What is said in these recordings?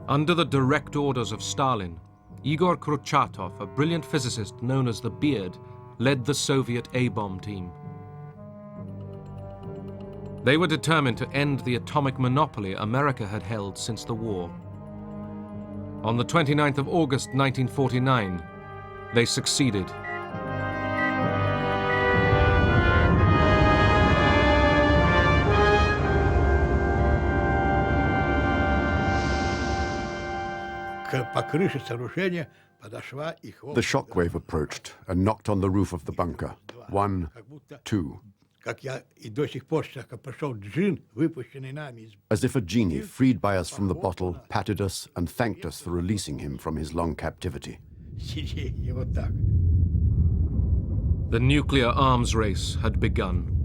Under the direct orders of Stalin, Igor Kurchatov, a brilliant physicist known as the Beard, led the Soviet A-bomb team. They were determined to end the atomic monopoly America had held since the war. On the 29th of August 1949, they succeeded. The shockwave approached and knocked on the roof of the bunker. 1, 2. As if a genie freed by us from the bottle patted us and thanked us for releasing him from his long captivity. The nuclear arms race had begun.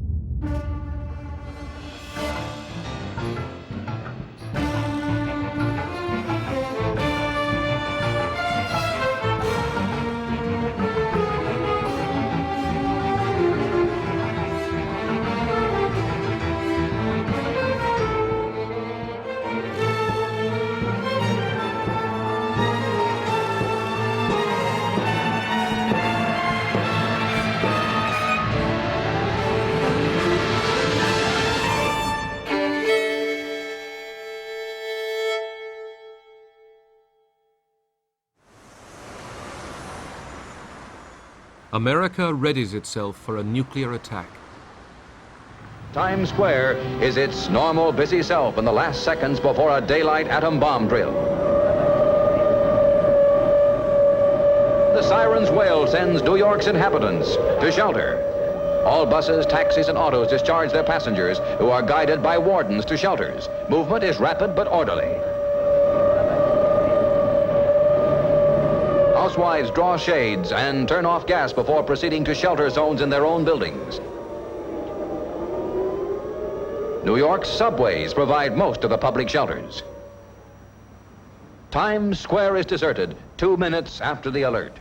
America readies itself for a nuclear attack. Times Square is its normal busy self in the last seconds before a daylight atom bomb drill. The siren's wail sends New York's inhabitants to shelter. All buses, taxis, and autos discharge their passengers, who are guided by wardens to shelters. Movement is rapid but orderly. Housewives draw shades and turn off gas before proceeding to shelter zones in their own buildings. New York's subways provide most of the public shelters. Times Square is deserted 2 minutes after the alert.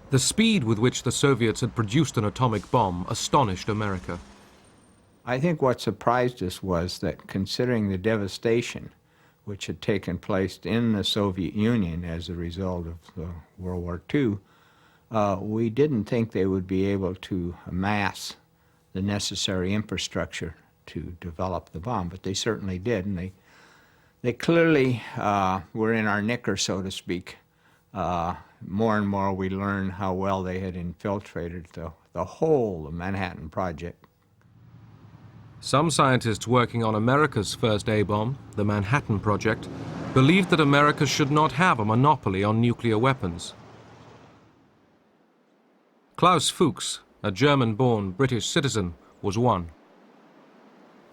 The speed with which the Soviets had produced an atomic bomb astonished America. I think what surprised us was that, considering the devastation which had taken place in the Soviet Union as a result of World War II, we didn't think they would be able to amass the necessary infrastructure to develop the bomb, but they certainly did, and they clearly were in our knicker, so to speak. More and more we learned how well they had infiltrated the whole of Manhattan Project. Some scientists working on America's first A-bomb, the Manhattan Project, believed that America should not have a monopoly on nuclear weapons. Klaus Fuchs, a German-born British citizen, was one.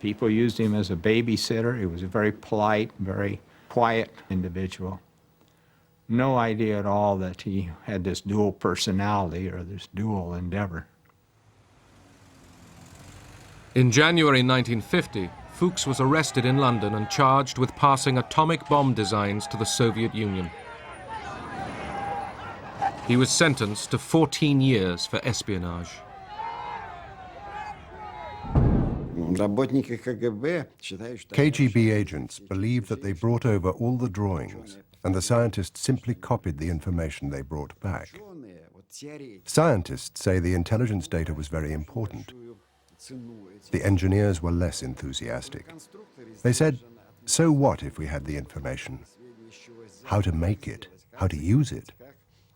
People used him as a babysitter. He was a very polite, very quiet individual. No idea at all that he had this dual personality or this dual endeavor. In January 1950, Fuchs was arrested in London and charged with passing atomic bomb designs to the Soviet Union. He was sentenced to 14 years for espionage. KGB agents believed that they brought over all the drawings, and the scientists simply copied the information they brought back. Scientists say the intelligence data was very important. The engineers were less enthusiastic. They said, so what if we had the information? How to make it, how to use it,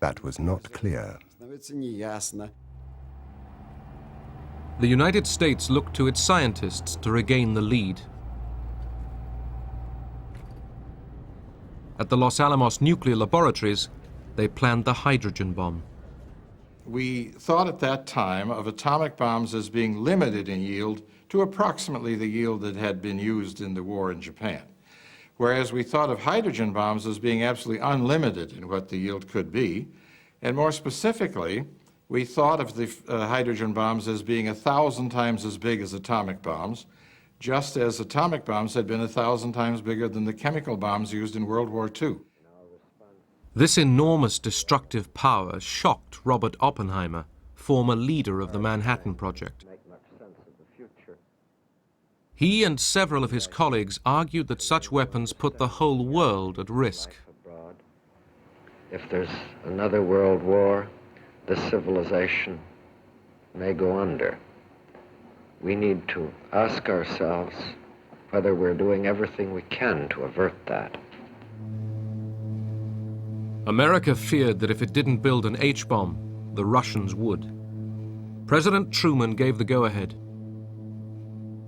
that was not clear. The United States looked to its scientists to regain the lead. At the Los Alamos nuclear laboratories, they planned the hydrogen bomb. We thought at that time of atomic bombs as being limited in yield to approximately the yield that had been used in the war in Japan, whereas we thought of hydrogen bombs as being absolutely unlimited in what the yield could be, and more specifically, we thought of the hydrogen bombs as being 1,000 times as big as atomic bombs, just as atomic bombs had been 1,000 times bigger than the chemical bombs used in World War II. This enormous destructive power shocked Robert Oppenheimer, former leader of the Manhattan Project. He and several of his colleagues argued that such weapons put the whole world at risk. If there's another world war, this civilization may go under. We need to ask ourselves whether we're doing everything we can to avert that. America feared that if it didn't build an H-bomb, the Russians would. President Truman gave the go-ahead.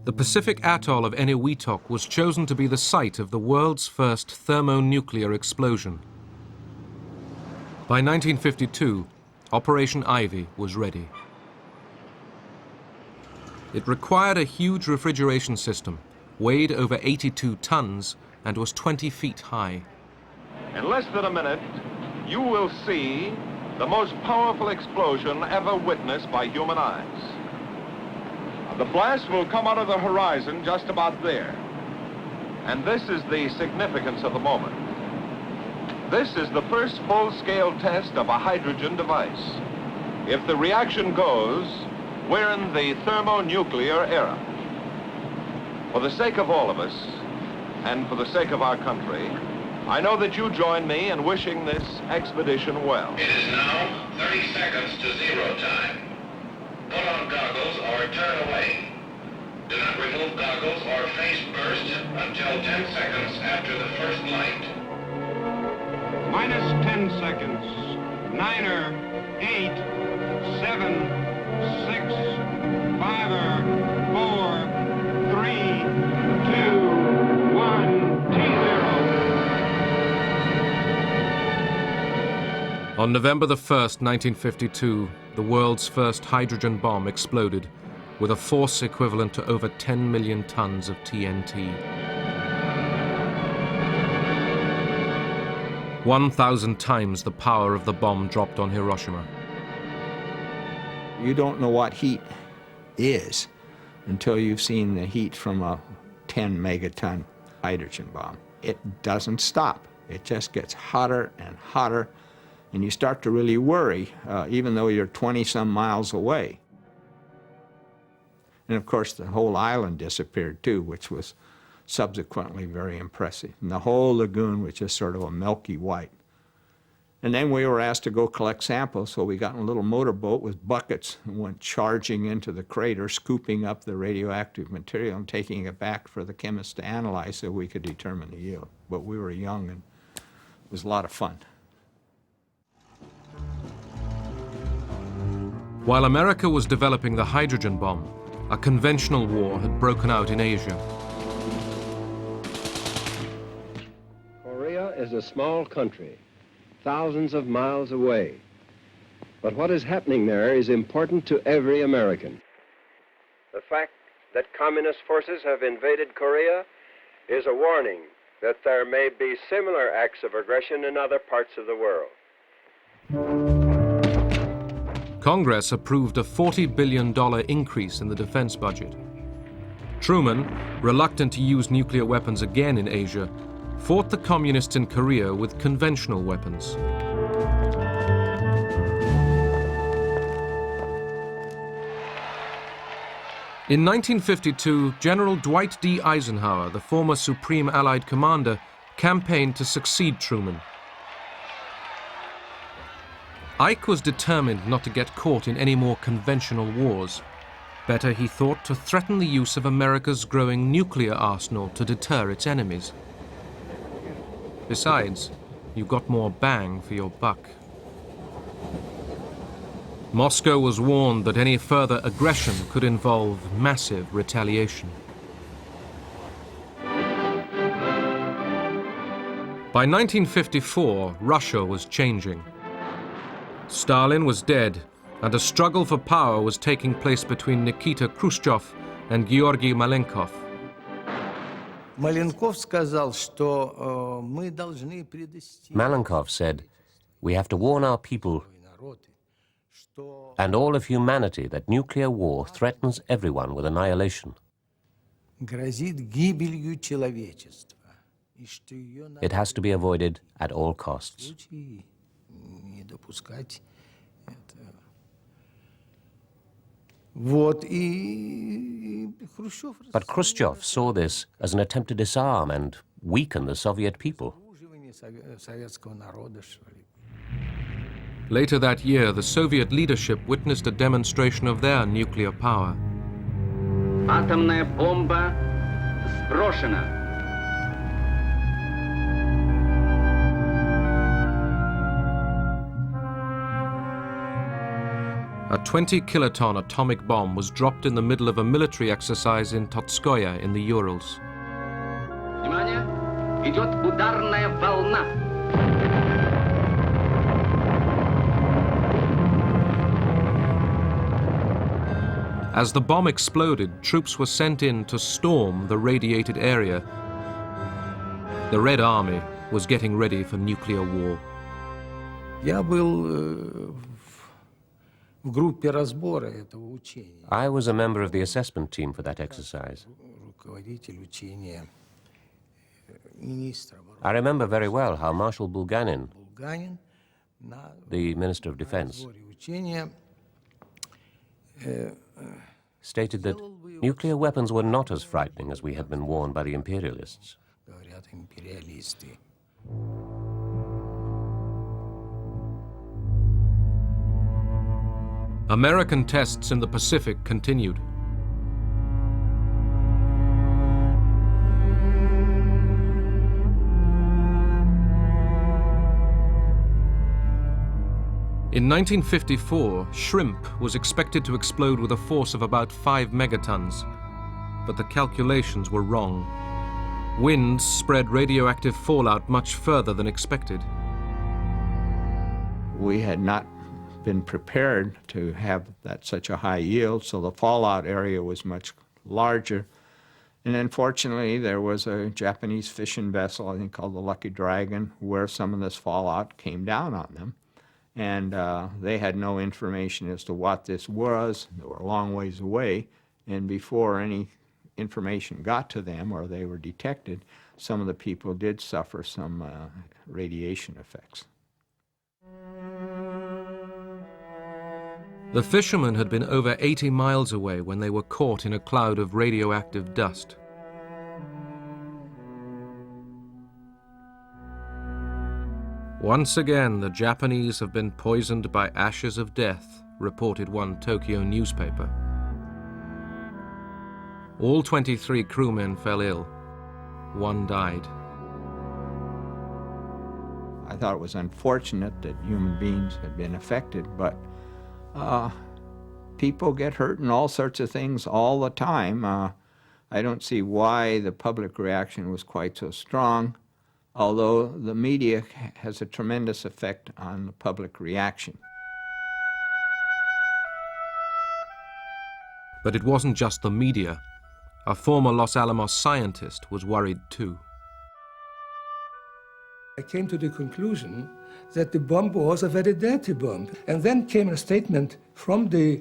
The Pacific atoll of Eniwetok was chosen to be the site of the world's first thermonuclear explosion. By 1952, Operation Ivy was ready. It required a huge refrigeration system, weighed over 82 tons, and was 20 feet high. In less than a minute, you will see the most powerful explosion ever witnessed by human eyes. The blast will come out of the horizon just about there. And this is the significance of the moment. This is the first full-scale test of a hydrogen device. If the reaction goes, we're in the thermonuclear era. For the sake of all of us, and for the sake of our country, I know that you join me in wishing this expedition well. It is now 30 seconds to zero time. Put on goggles or turn away. Do not remove goggles or face burst until 10 seconds after the first light. Minus 10 seconds. 9er, 8, 7, 6, 5er, 4, 3, 2, 1, T0. On November the 1st, 1952, the world's first hydrogen bomb exploded with a force equivalent to over 10 million tons of TNT. 1,000 times the power of the bomb dropped on Hiroshima. You don't know what heat is until you've seen the heat from a 10 megaton hydrogen bomb. It doesn't stop. It just gets hotter and hotter, and you start to really worry, even though you're 20-some miles away. And of course, the whole island disappeared too, which was subsequently very impressive. And the whole lagoon was just sort of a milky white. And then we were asked to go collect samples, so we got in a little motorboat with buckets and went charging into the crater, scooping up the radioactive material and taking it back for the chemists to analyze so we could determine the yield. But we were young and it was a lot of fun. While America was developing the hydrogen bomb, a conventional war had broken out in Asia. Korea is a small country, thousands of miles away. But what is happening there is important to every American. The fact that communist forces have invaded Korea is a warning that there may be similar acts of aggression in other parts of the world. Congress approved a $40 billion increase in the defense budget. Truman, reluctant to use nuclear weapons again in Asia, fought the communists in Korea with conventional weapons. In 1952, General Dwight D. Eisenhower, the former Supreme Allied Commander, campaigned to succeed Truman. Ike was determined not to get caught in any more conventional wars. Better, he thought, to threaten the use of America's growing nuclear arsenal to deter its enemies. Besides, you got more bang for your buck. Moscow was warned that any further aggression could involve massive retaliation. By 1954, Russia was changing. Stalin was dead, and a struggle for power was taking place between Nikita Khrushchev and Georgy Malenkov. Malenkov said, "We have to warn our people and all of humanity that nuclear war threatens everyone with annihilation. It has to be avoided at all costs." But Khrushchev saw this as an attempt to disarm and weaken the Soviet people. Later that year, the Soviet leadership witnessed a demonstration of their nuclear power. Атомная бомба сброшена. A 20-kiloton atomic bomb was dropped in the middle of a military exercise in Totskoye in the Urals. Внимание! Идет ударная волна. As the bomb exploded, troops were sent in to storm the radiated area. The Red Army was getting ready for nuclear war. I was a member of the assessment team for that exercise. I remember very well how Marshal Bulganin, the Minister of Defense, stated that nuclear weapons were not as frightening as we had been warned by the imperialists. American tests in the Pacific continued. In 1954, shrimp was expected to explode with a force of about 5 megatons, but the calculations were wrong. Winds spread radioactive fallout much further than expected. We had not been prepared to have such a high yield, so the fallout area was much larger. And unfortunately, there was a Japanese fishing vessel, I think called the Lucky Dragon, where some of this fallout came down on them. And they had no information as to what this was. They were a long ways away, and before any information got to them or they were detected, some of the people did suffer some radiation effects. The fishermen had been over 80 miles away when they were caught in a cloud of radioactive dust. Once again, the Japanese have been poisoned by ashes of death, reported one Tokyo newspaper. All 23 crewmen fell ill. One died. I thought it was unfortunate that human beings had been affected, but people get hurt in all sorts of things all the time. I don't see why the public reaction was quite so strong, although the media has a tremendous effect on the public reaction. But it wasn't just the media. A former Los Alamos scientist was worried too. I came to the conclusion that the bomb was a very dirty bomb. And then came a statement from the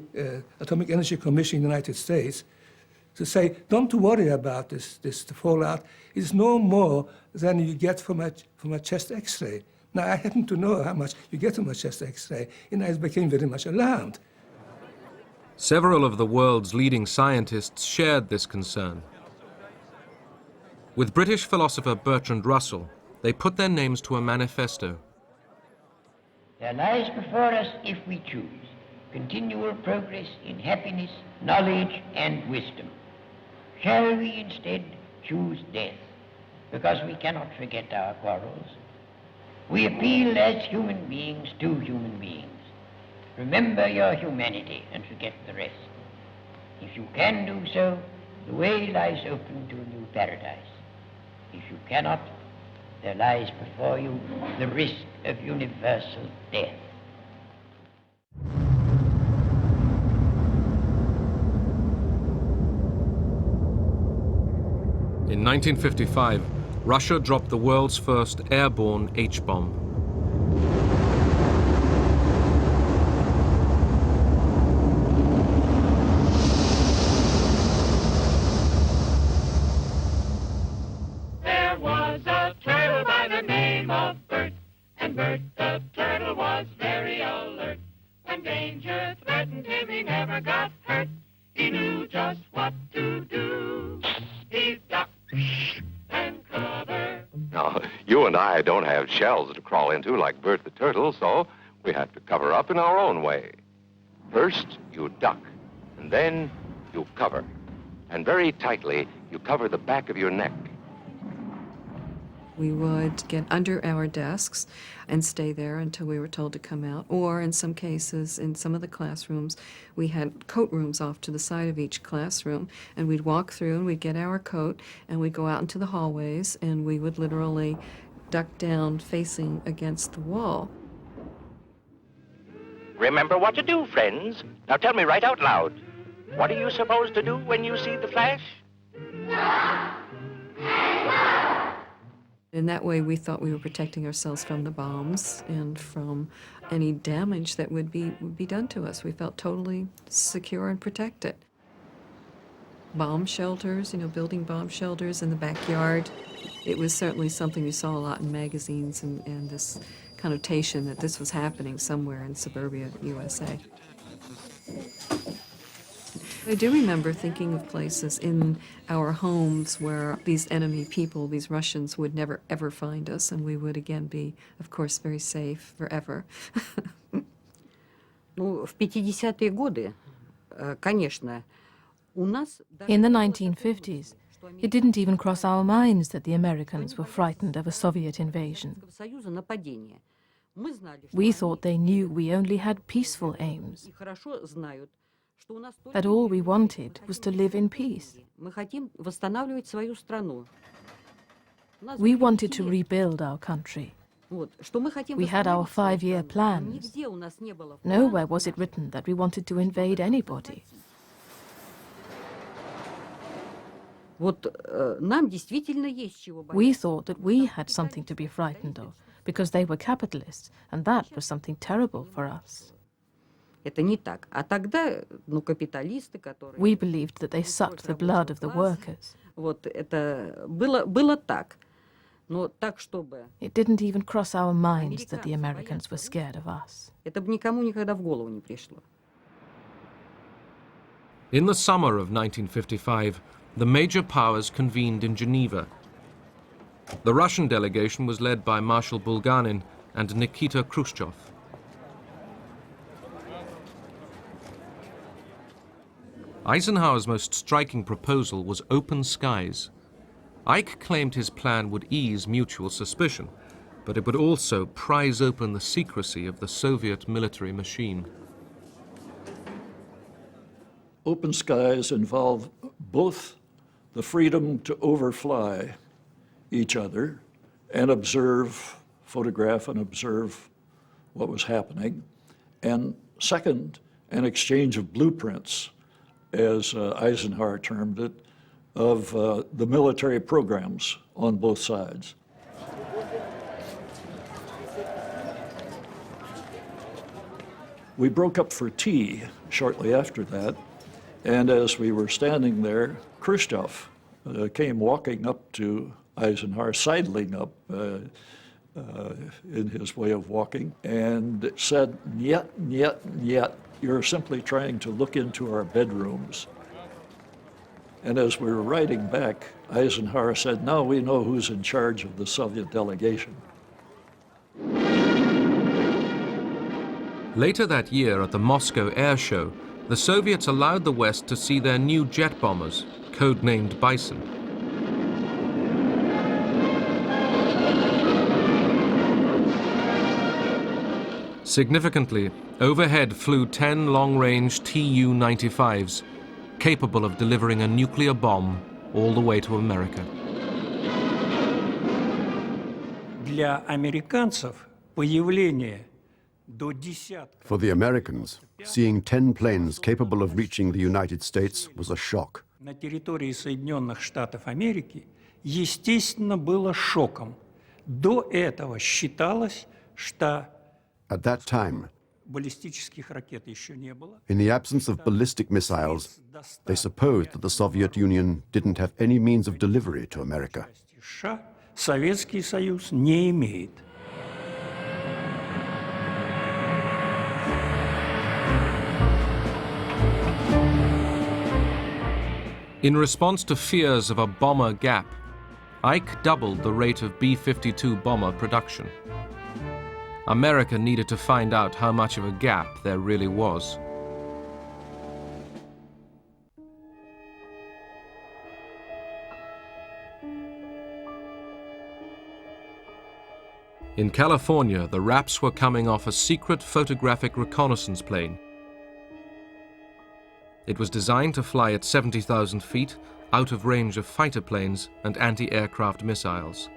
Atomic Energy Commission in the United States to say, don't worry about this fallout. It's no more than you get from a chest X-ray. Now, I happen to know how much you get from a chest X-ray, and I became very much alarmed. Several of the world's leading scientists shared this concern. With British philosopher Bertrand Russell, they put their names to a manifesto. There lies before us, if we choose, continual progress in happiness, knowledge, and wisdom. Shall we instead choose death, because we cannot forget our quarrels? We appeal as human beings to human beings. Remember your humanity and forget the rest. If you can do so, the way lies open to a new paradise. If you cannot, there lies before you the risk of universal death. In 1955, Russia dropped the world's first airborne H-bomb. There was a turtle by the name of Bert, and Bert the turtle was very alert. When danger threatened him, he never got hurt. He knew just what to do. don't have shells to crawl into like Bert the Turtle, so we had to cover up in our own way. First, you duck, and then you cover. And very tightly, you cover the back of your neck. We would get under our desks and stay there until we were told to come out. Or in some cases, in some of the classrooms, we had coat rooms off to the side of each classroom, and we'd walk through and we'd get our coat and we'd go out into the hallways and we would literally duck down facing against the wall. Remember what to do, friends. Now tell me right out loud. What are you supposed to do when you see the flash? In that way, we thought we were protecting ourselves from the bombs and from any damage that would be done to us. We felt totally secure and protected. Bomb shelters, building bomb shelters in the backyard. It was certainly something we saw a lot in magazines, and this connotation that this was happening somewhere in suburbia USA. I do remember thinking of places in our homes where these enemy people, these Russians, would never ever find us, and we would again be, of course, very safe forever. В 50-е годы, конечно, у нас... In the 1950s, it didn't even cross our minds that the Americans were frightened of a Soviet invasion. We thought they knew we only had peaceful aims, that all we wanted was to live in peace. We wanted to rebuild our country. We had our 5-year plans. Nowhere was it written that we wanted to invade anybody. We thought that we had something to be frightened of, because they were capitalists, and that was something terrible for us. We believed that they sucked the blood of the workers. It didn't even cross our minds that the Americans were scared of us. In the summer of 1955, the major powers convened in Geneva. The Russian delegation was led by Marshal Bulganin and Nikita Khrushchev. Eisenhower's most striking proposal was open skies. Ike claimed his plan would ease mutual suspicion, but it would also prise open the secrecy of the Soviet military machine. Open skies involve both the freedom to overfly each other and observe, photograph and observe what was happening, and second, an exchange of blueprints, as Eisenhower termed it, of the military programs on both sides. We broke up for tea shortly after that, and as we were standing there, Khrushchev came walking up to Eisenhower, sidling up in his way of walking, and said, "Niet, niet, niet. You're simply trying to look into our bedrooms." And as we were riding back, Eisenhower said, "Now we know who's in charge of the Soviet delegation." Later that year at the Moscow Air Show, the Soviets allowed the West to see their new jet bombers, codenamed Bison. Significantly, overhead flew 10 long-range Tu-95s, capable of delivering a nuclear bomb all the way to America. Для американцев появление до десятка. For the Americans, seeing 10 planes capable of reaching the United States was a shock. На территории Соединенных Штатов Америки, естественно, было шоком. До этого считалось, что At that time, баллистических ракет еще не было. in the absence of ballistic missiles, they supposed that the Soviet Union didn't have any means of delivery to America. США Советский Союз не имеет. In response to fears of a bomber gap, Ike doubled the rate of B-52 bomber production. America needed to find out how much of a gap there really was. In California, the Raps were coming off a secret photographic reconnaissance plane. It was designed to fly at 70,000 feet, out of range of fighter planes and anti-aircraft missiles.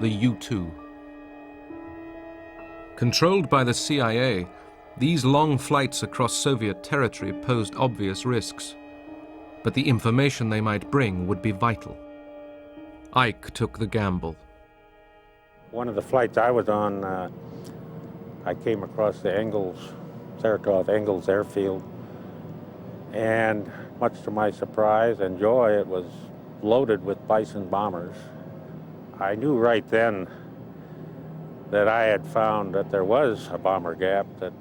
The U-2. Controlled by the CIA, these long flights across Soviet territory posed obvious risks, but the information they might bring would be vital. Ike took the gamble. One of the flights I was on, I came across the Saratov Engels airfield, and much to my surprise and joy, it was loaded with Bison bombers. I knew right then that I had found that there was a bomber gap, this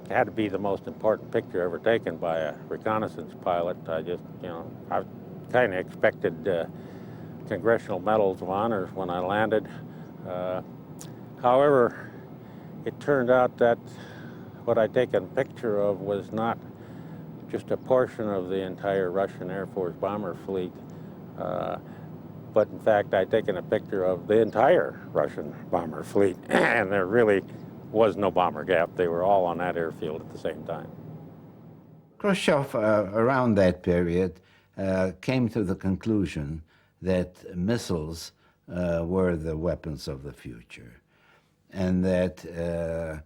had to be the most important picture ever taken by a reconnaissance pilot. I kind of expected Congressional Medals of Honor when I landed. However, it turned out that what I'd taken a picture of was not just a portion of the entire Russian Air Force bomber fleet, but in fact I'd taken a picture of the entire Russian bomber fleet, and there really was no bomber gap. They were all on that airfield at the same time. Khrushchev, around that period, came to the conclusion that missiles were the weapons of the future, and that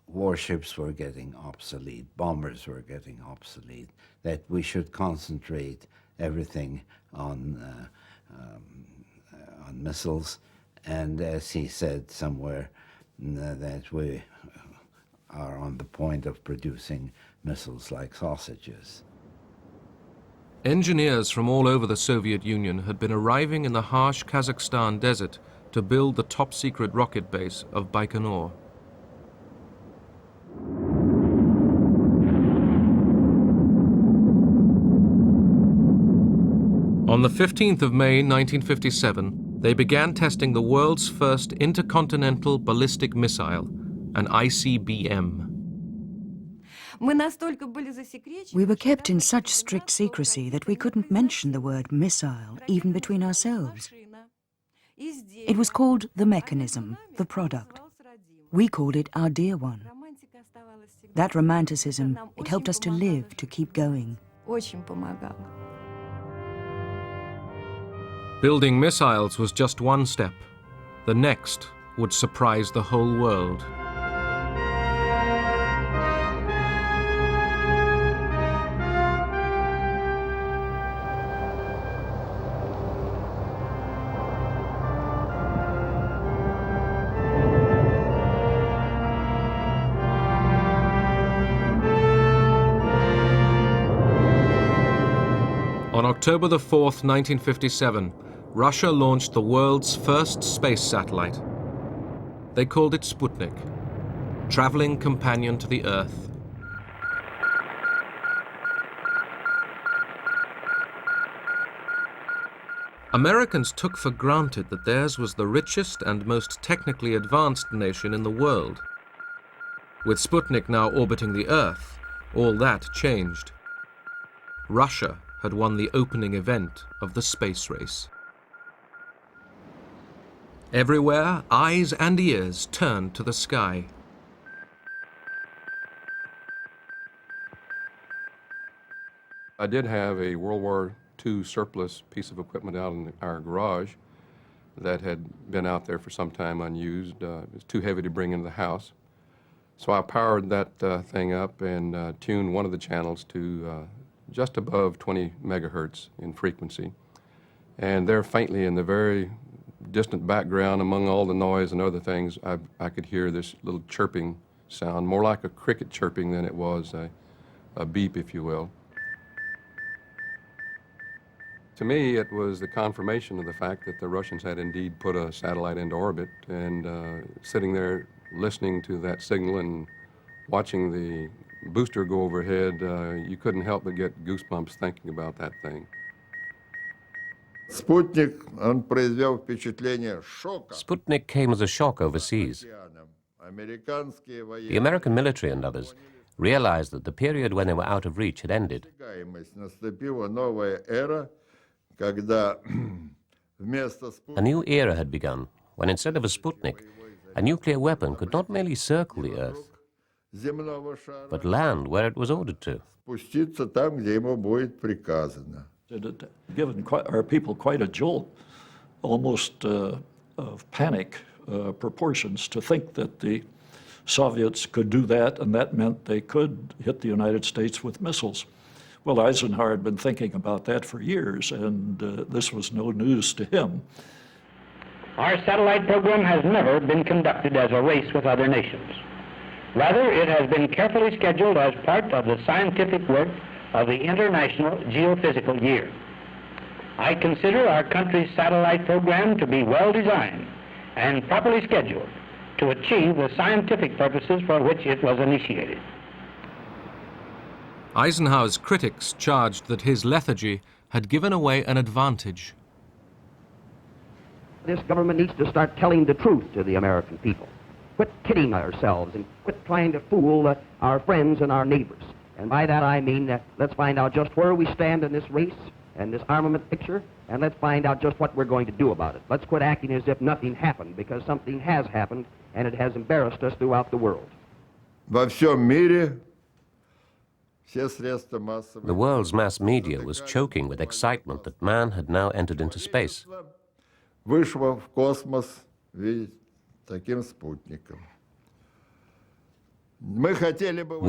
warships were getting obsolete, bombers were getting obsolete, that we should concentrate everything on missiles, and as he said somewhere, that we are on the point of producing missiles like sausages. Engineers from all over the Soviet Union had been arriving in the harsh Kazakhstan desert to build the top-secret rocket base of Baikonur. On the 15th of May 1957, they began testing the world's first intercontinental ballistic missile, an ICBM. We were kept in such strict secrecy that we couldn't mention the word missile, even between ourselves. It was called the mechanism, the product. We called it our dear one. That romanticism, it helped us to live, to keep going. Building missiles was just one step. The next would surprise the whole world. On October the 4th, 1957, Russia launched the world's first space satellite. They called it Sputnik, traveling companion to the Earth. Americans took for granted that theirs was the richest and most technically advanced nation in the world. With Sputnik now orbiting the Earth, all that changed. Russia had won the opening event of the space race. Everywhere, eyes and ears turned to the sky. I did have a World War II surplus piece of equipment out in our garage that had been out there for some time unused. It was too heavy to bring into the house. So I powered that thing up and tuned one of the channels to just above 20 megahertz in frequency. And there faintly in the very distant background among all the noise and other things, I could hear this little chirping sound, more like a cricket chirping than it was a beep, if you will. To me, it was the confirmation of the fact that the Russians had indeed put a satellite into orbit, and sitting there listening to that signal and watching the booster go overhead, you couldn't help but get goosebumps thinking about that thing. Sputnik came as a shock overseas. The American military and others realized that the period when they were out of reach had ended. A new era had begun when, instead of a Sputnik, a nuclear weapon could not merely circle the Earth, but land where it was ordered to. It had given our people quite a jolt, almost of panic proportions, to think that the Soviets could do that, and that meant they could hit the United States with missiles. Well, Eisenhower had been thinking about that for years, and this was no news to him. Our satellite program has never been conducted as a race with other nations. Rather, it has been carefully scheduled as part of the scientific work of the International Geophysical Year. I consider our country's satellite program to be well designed and properly scheduled to achieve the scientific purposes for which it was initiated. Eisenhower's critics charged that his lethargy had given away an advantage. This government needs to start telling the truth to the American people. Quit kidding ourselves and quit trying to fool our friends and our neighbors. And by that I mean, let's find out just where we stand in this race and this armament picture, and let's find out just what we're going to do about it. Let's quit acting as if nothing happened, because something has happened, and it has embarrassed us throughout the world. The world's mass media was choking with excitement that man had now entered into space. We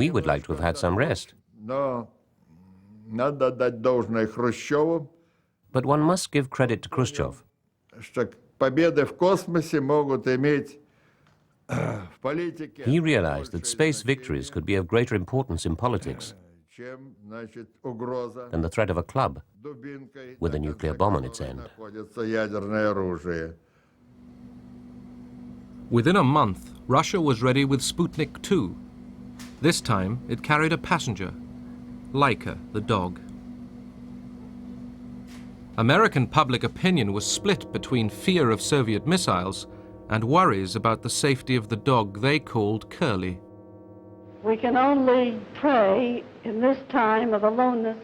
would like to have had some rest. But one must give credit to Khrushchev. He realized that space victories could be of greater importance in politics than the threat of a club with a nuclear bomb on its end. Within a month, Russia was ready with Sputnik 2. This time, it carried a passenger, Laika, the dog. American public opinion was split between fear of Soviet missiles and worries about the safety of the dog they called Curly. We can only pray in this time of aloneness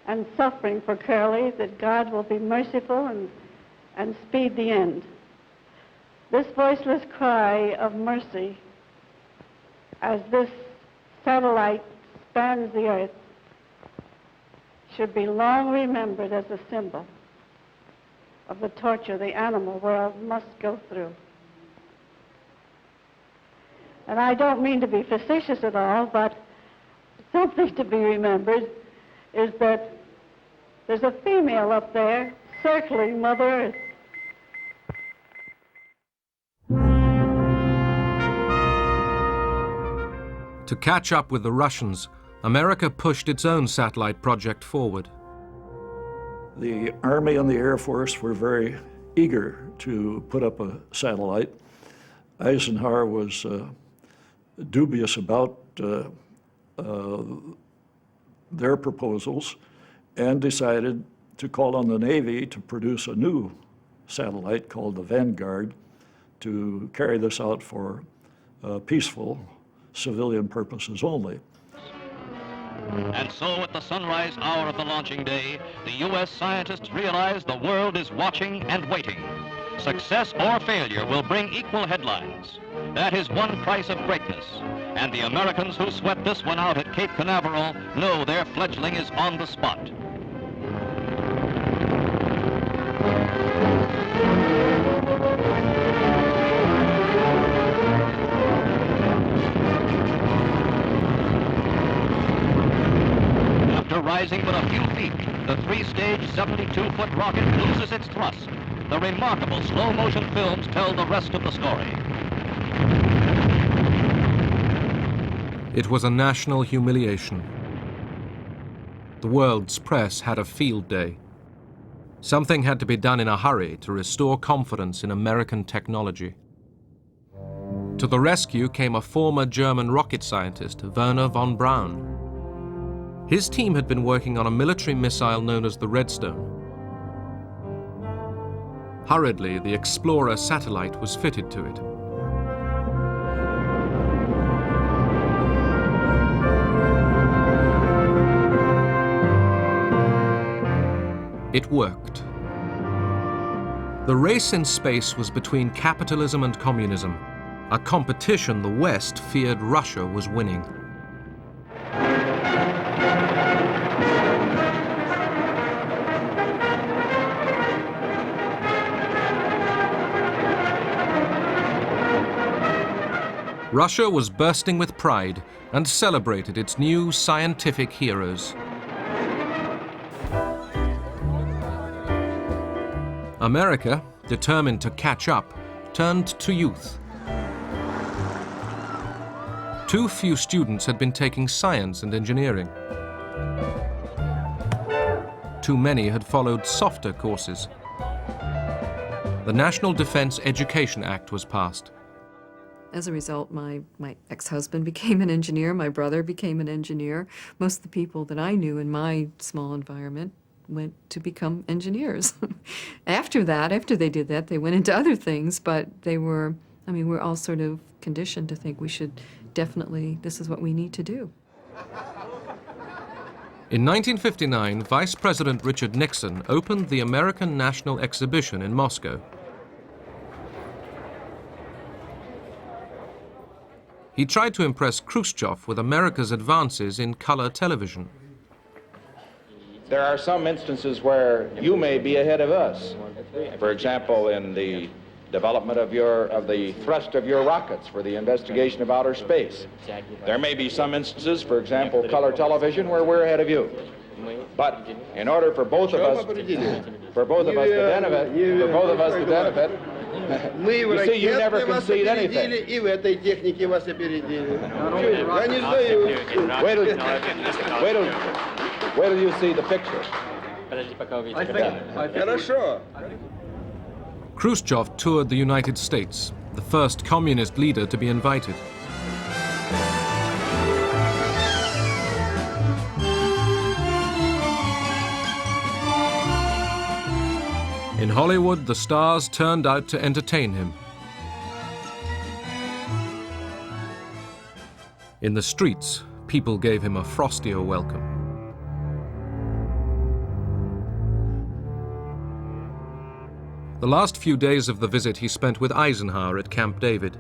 and suffering for Curly that God will be merciful and speed the end. This voiceless cry of mercy as this satellite spans the earth should be long remembered as a symbol of the torture the animal world must go through. And I don't mean to be facetious at all, but something to be remembered is that there's a female up there circling Mother Earth. To catch up with the Russians, America pushed its own satellite project forward. The Army and the Air Force were very eager to put up a satellite. Eisenhower was dubious about their proposals and decided to call on the Navy to produce a new satellite called the Vanguard to carry this out for peaceful civilian purposes only. And so at the sunrise hour of the launching day, the U.S. scientists realize the world is watching and waiting. Success or failure will bring equal headlines. That is one price of greatness. And the Americans who sweat this one out at Cape Canaveral know their fledgling is on the spot. After rising but a few feet, the three-stage 72-foot rocket loses its thrust. The remarkable slow-motion films tell the rest of the story. It was a national humiliation. The world's press had a field day. Something had to be done in a hurry to restore confidence in American technology. To the rescue came a former German rocket scientist, Wernher von Braun. His team had been working on a military missile known as the Redstone. Hurriedly, the Explorer satellite was fitted to it. It worked. The race in space was between capitalism and communism, a competition the West feared Russia was winning. Russia was bursting with pride and celebrated its new scientific heroes. America, determined to catch up, turned to youth. Too few students had been taking science and engineering. Too many had followed softer courses. The National Defense Education Act was passed. As a result, my ex-husband became an engineer, my brother became an engineer. Most of the people that I knew in my small environment went to become engineers. After they did that, they went into other things, but we're all sort of conditioned to think we should definitely, this is what we need to do. In 1959, Vice President Richard Nixon opened the American National Exhibition in Moscow. He tried to impress Khrushchev with America's advances in color television. There are some instances where you may be ahead of us. For example, in the development of the thrust of your rockets for the investigation of outer space. There may be some instances, for example, color television, where we're ahead of you. But in order for both of us to benefit, you see, you never concede anything. Wait till you see the picture. Khrushchev toured the United States, the first communist leader to be invited. In Hollywood, the stars turned out to entertain him. In the streets, people gave him a frostier welcome. The last few days of the visit he spent with Eisenhower at Camp David.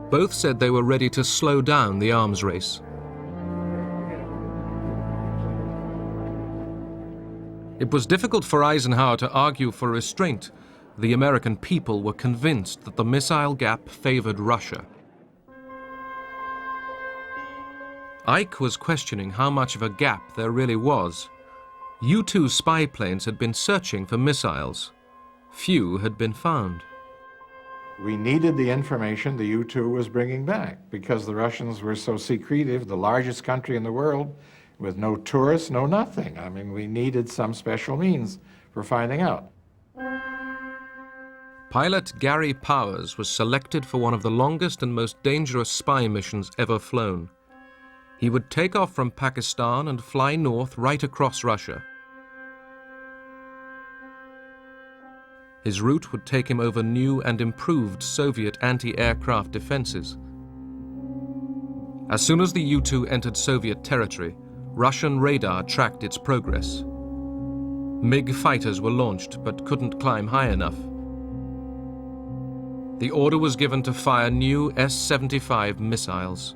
Both said they were ready to slow down the arms race. It was difficult for Eisenhower to argue for restraint. The American people were convinced that the missile gap favored Russia. Ike was questioning how much of a gap there really was. U-2 spy planes had been searching for missiles. Few had been found. We needed the information the U-2 was bringing back because the Russians were so secretive, the largest country in the world, with no tourists, no nothing. I mean, we needed some special means for finding out. Pilot Gary Powers was selected for one of the longest and most dangerous spy missions ever flown. He would take off from Pakistan and fly north right across Russia. His route would take him over new and improved Soviet anti-aircraft defenses. As soon as the U-2 entered Soviet territory, Russian radar tracked its progress. MiG fighters were launched but couldn't climb high enough. The order was given to fire new S-75 missiles.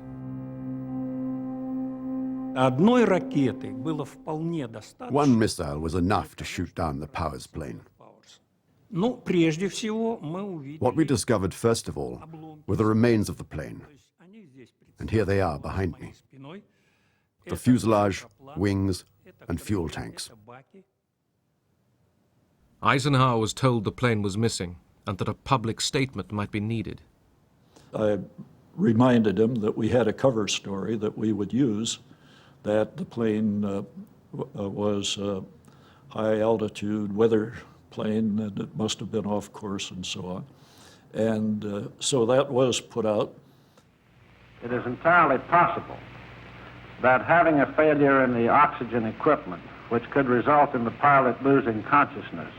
One missile was enough to shoot down the Powers plane. What we discovered first of all were the remains of the plane. And here they are behind me. The fuselage, wings, and fuel tanks. Eisenhower was told the plane was missing and that a public statement might be needed. I reminded him that we had a cover story that we would use, that the plane was a high-altitude weather plane, and it must have been off course and so on. And so that was put out. It is entirely possible that having a failure in the oxygen equipment, which could result in the pilot losing consciousness,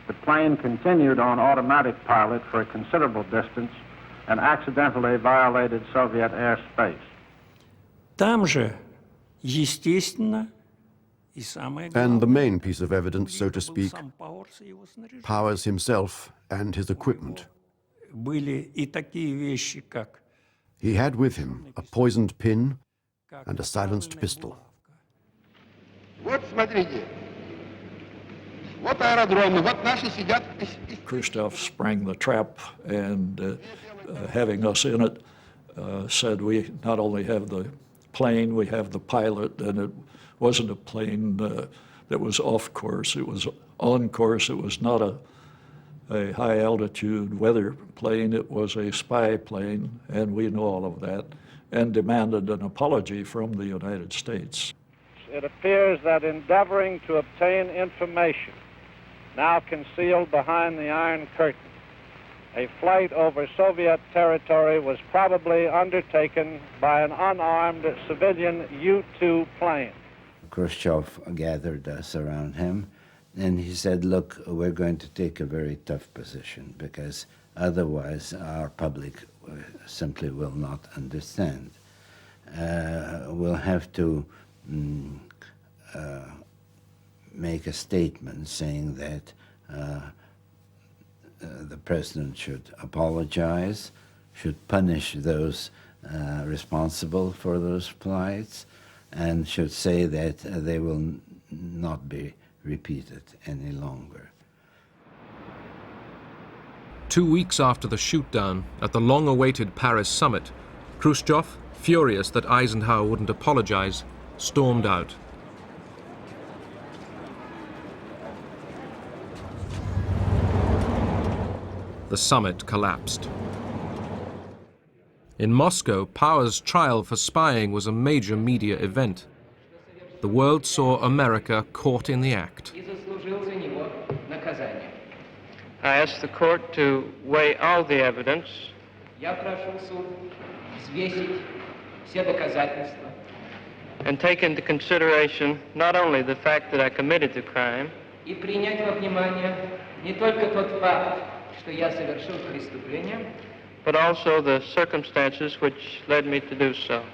The plane continued on automatic pilot for a considerable distance and accidentally violated Soviet airspace. Там же, естественно, и самое And the главное, main piece of evidence, so to speak, сам Пауэрс и его снаряжение. Powers himself and his equipment. Были и такие вещи, как He had with him a poisoned pin and a silenced pistol. Вот смотрите, вот аэродромы, вот наши сидят. Khrushchev sprang the trap and having us in it, said we not only have the plane, we have the pilot, and it wasn't a plane that was off course, it was on course. It was not a high altitude weather plane, it was a spy plane, and we know all of that, and demanded an apology from the United States. It appears that endeavoring to obtain information now concealed behind the Iron Curtain, a flight over Soviet territory was probably undertaken by an unarmed civilian U-2 plane. Khrushchev gathered us around him, and he said, look, we're going to take a very tough position because otherwise our public simply will not understand. We'll have to make a statement saying that the president should apologize, should punish those responsible for those flights, and should say that they will not be repeated any longer. 2 weeks after the shoot-down at the long-awaited Paris summit, Khrushchev, furious that Eisenhower wouldn't apologize, stormed out. The summit collapsed. In Moscow, Powers' trial for spying was a major media event. The world saw America caught in the act. I ask the court to weigh all the evidence and take into consideration not only the fact that I committed the crime, but also the circumstances which led me to do so.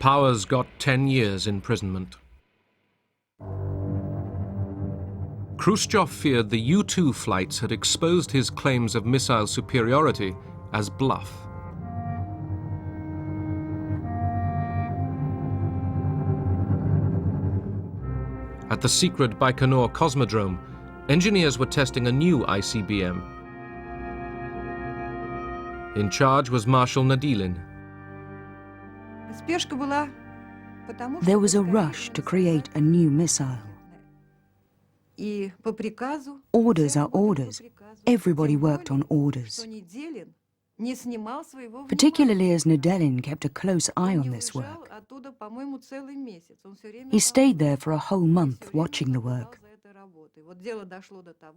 Powers got 10 years imprisonment. Khrushchev feared the U-2 flights had exposed his claims of missile superiority as bluff. At the secret Baikonur Cosmodrome, engineers were testing a new ICBM. In charge was Marshal Nadilin. There was a rush to create a new missile. Orders are orders. Everybody worked on orders. Particularly as Nadilin kept a close eye on this work. He stayed there for a whole month watching the work.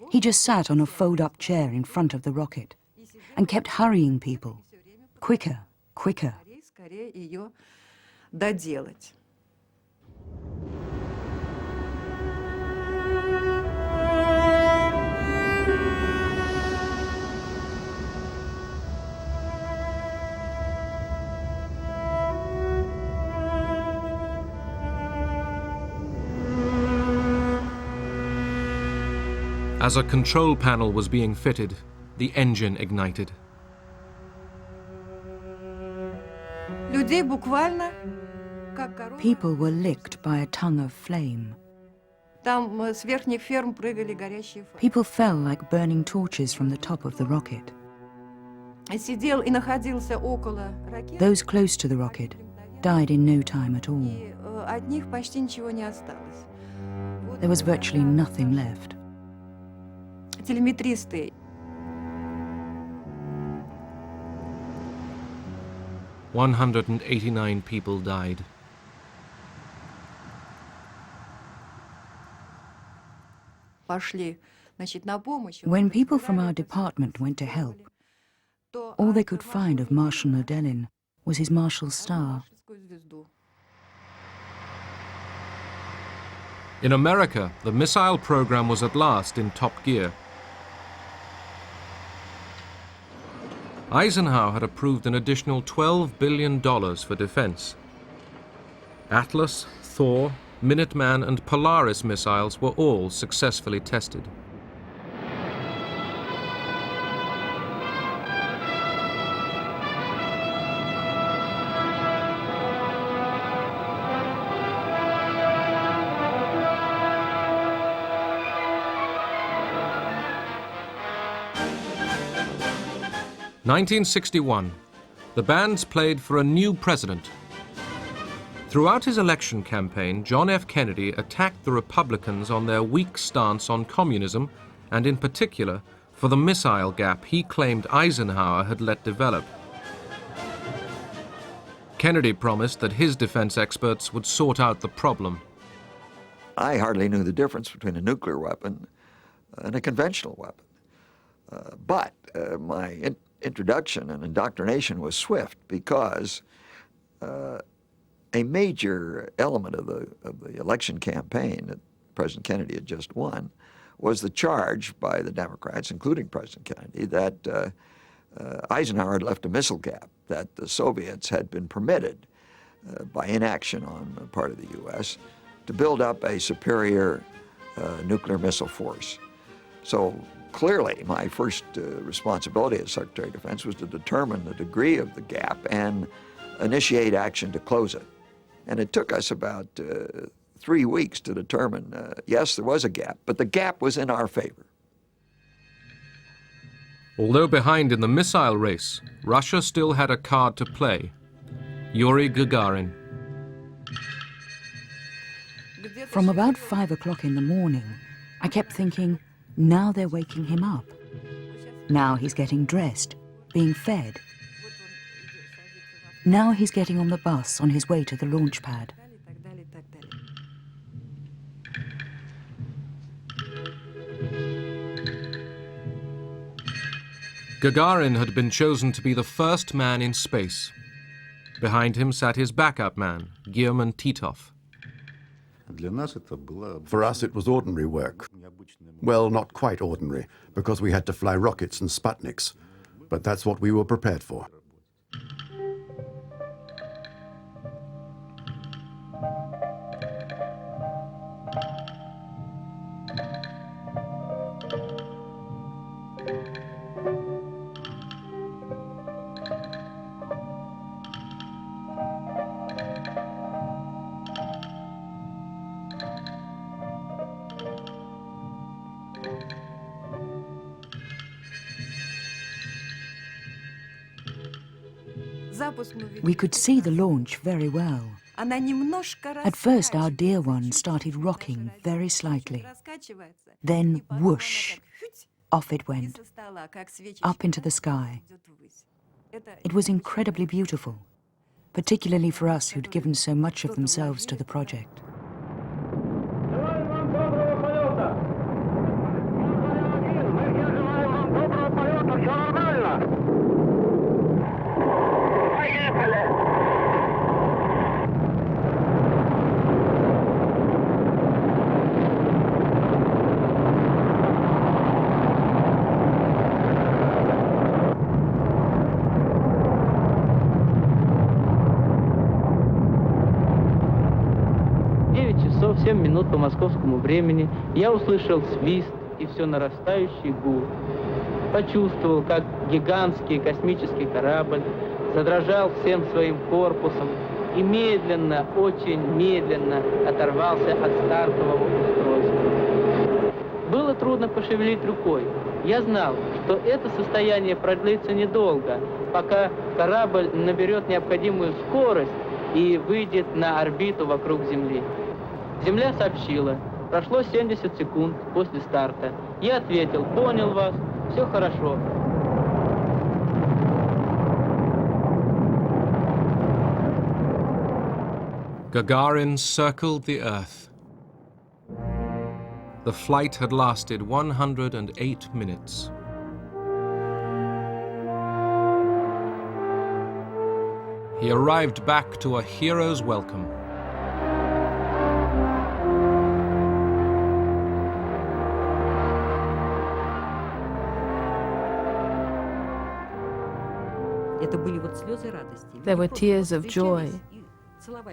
He just sat on a fold-up chair in front of the rocket and kept hurrying people. Quicker, quicker. As a control panel was being fitted, the engine ignited. People were licked by a tongue of flame. People fell like burning torches from the top of the rocket. Those close to the rocket died in no time at all. There was virtually nothing left. 189 people died. When people from our department went to help, all they could find of Marshal Nadilin was his Marshal's star. In America, the missile program was at last in top gear. Eisenhower had approved an additional $12 billion for defense. Atlas, Thor, Minuteman, and Polaris missiles were all successfully tested. In 1961, the bands played for a new president. Throughout his election campaign, John F. Kennedy attacked the Republicans on their weak stance on communism, and in particular, for the missile gap he claimed Eisenhower had let develop. Kennedy promised that his defense experts would sort out the problem. I hardly knew the difference between a nuclear weapon and a conventional weapon. But my introduction and indoctrination was swift, because a major element of the election campaign that President Kennedy had just won was the charge by the Democrats, including President Kennedy, that Eisenhower had left a missile gap, that the Soviets had been permitted by inaction on the part of the U.S. to build up a superior nuclear missile force. So clearly, my first responsibility as Secretary of Defense was to determine the degree of the gap and initiate action to close it. And it took us about 3 weeks to determine, yes, there was a gap, but the gap was in our favor. Although behind in the missile race, Russia still had a card to play: Yuri Gagarin. From about 5 o'clock in the morning, I kept thinking, now they're waking him up. Now he's getting dressed, being fed. Now he's getting on the bus on his way to the launch pad. Gagarin had been chosen to be the first man in space. Behind him sat his backup man, Guillermin Titov. For us, it was ordinary work. Well, not quite ordinary, because we had to fly rockets and Sputniks, but that's what we were prepared for. We could see the launch very well. At first, our dear one started rocking very slightly. Then, whoosh, off it went, up into the sky. It was incredibly beautiful, particularly for us who'd given so much of themselves to the project. Часов 7 минут по московскому времени я услышал свист и все нарастающий гул. Почувствовал, как гигантский космический корабль задрожал всем своим корпусом и медленно, очень медленно оторвался от стартового устройства. Было трудно пошевелить рукой. Я знал, что это состояние продлится недолго, пока корабль наберет необходимую скорость и выйдет на орбиту вокруг Земли. Земля сообщила, прошло 70 секунд после старта. Я ответил, понял вас, все хорошо. Gagarin circled the Earth. The flight had lasted 108 minutes. He arrived back to a hero's welcome. There were tears of joy.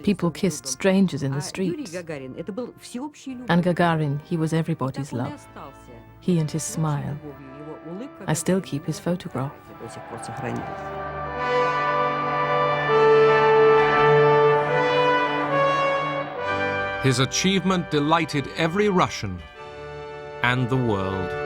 People kissed strangers in the streets. And Gagarin, he was everybody's love. He and his smile. I still keep his photograph. His achievement delighted every Russian and the world.